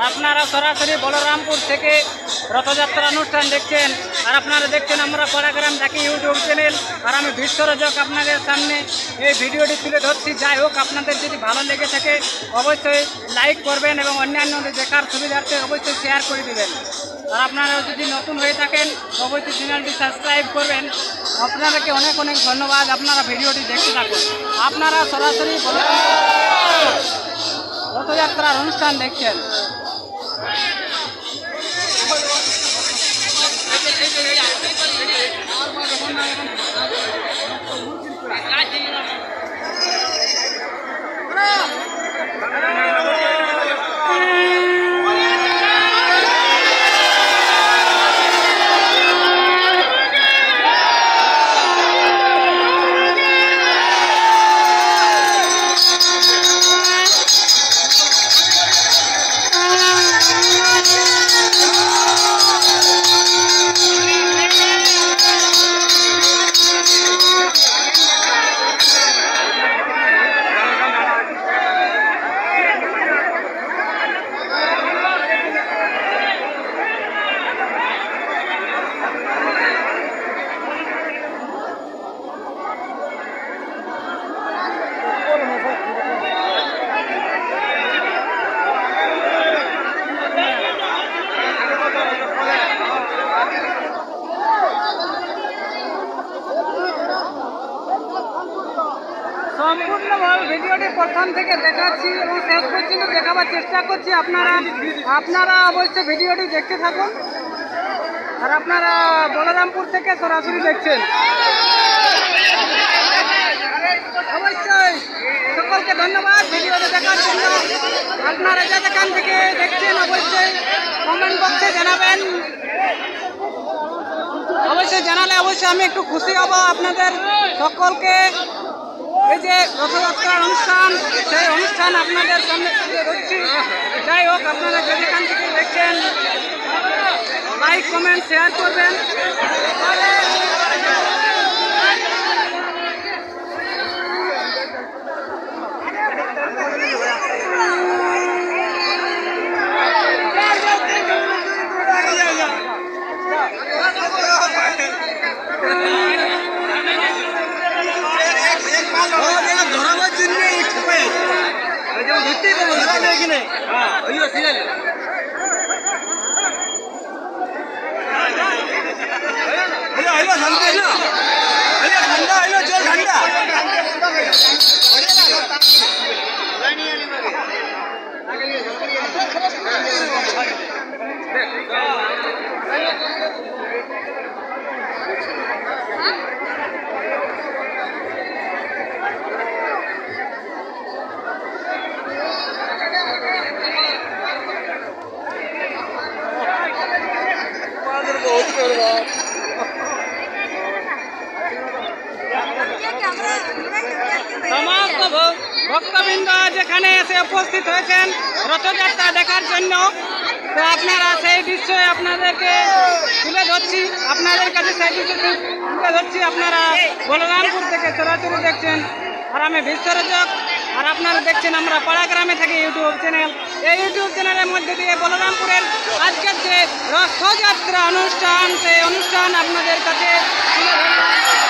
আপনারা সরাসরি বলরামপুর থেকে রথযাত্রা অনুষ্ঠান দেখছেন আর আপনারা দেখছেন আমরা পাড়াগ্রাম দেখি ইউটিউব চ্যানেল আর আমি বিশ্বরজক আপনাদের সামনে এই ভিডিওটি তুলে ধরছি। যাই হোক, আপনাদের যদি ভালো লেগে থাকে অবশ্যই লাইক করবেন এবং অন্যান্যদের দেখার সুবিধার্থে অবশ্যই শেয়ার করে দেবেন। আর আপনারা যদি নতুন হয়ে থাকেন অবশ্যই চ্যানেলটি সাবস্ক্রাইব করবেন। আপনাদেরকে অনেক অনেক ধন্যবাদ। আপনারা ভিডিওটি দেখতে থাকুন। আপনারা সরাসরি রথযাত্রার অনুষ্ঠান দেখছেন। সম্পূর্ণভাবে ভিডিওটি প্রথম থেকে দেখাচ্ছি এবং শেষ পর্যন্ত দেখাবার চেষ্টা করছি। আপনারা অবশ্যই ভিডিওটি দেখতে থাকুন। আর আপনারা বলরামপুর থেকে সরাসরি দেখছেন। অবশ্যই সকলকে ধন্যবাদ ভিডিওটি দেখার জন্য। আপনারা যেখান থেকে দেখছেন অবশ্যই কমেন্ট বক্সে জানাবেন। অবশ্যই জানালে অবশ্যই আমি একটু খুশি হব। আপনাদের সকলকে এই যে রথযাত্রার অনুষ্ঠান, সেই অনুষ্ঠান আপনাদের সামনে তুলে ধরছি। যাই হোক, আপনারা যেখান থেকে দেখছেন লাইক কমেন্ট শেয়ার করবেন। সমস্ত ভক্তবৃন্দ যেখানে এসে উপস্থিত হয়েছেন রথযাত্রা দেখার জন্য তো আপনারা সেই দৃশ্যই আপনাদেরকে তুলে ধরছি, আপনাদের কাছে সেই দৃশ্য তুলে ধরছি। আপনারা বলরামপুর থেকে সরাসরি দেখছেন আর আমি বিশ্বরজক, আর আপনারা দেখছেন আমরা পাড়াগ্রামে থাকি ইউটিউব চ্যানেল। এই ইউটিউব চ্যানেলের মধ্যে দিয়ে বলরামপুরের আজকের যে রথযাত্রা অনুষ্ঠান, সেই অনুষ্ঠান আপনাদের কাছে তুলে ধরলাম।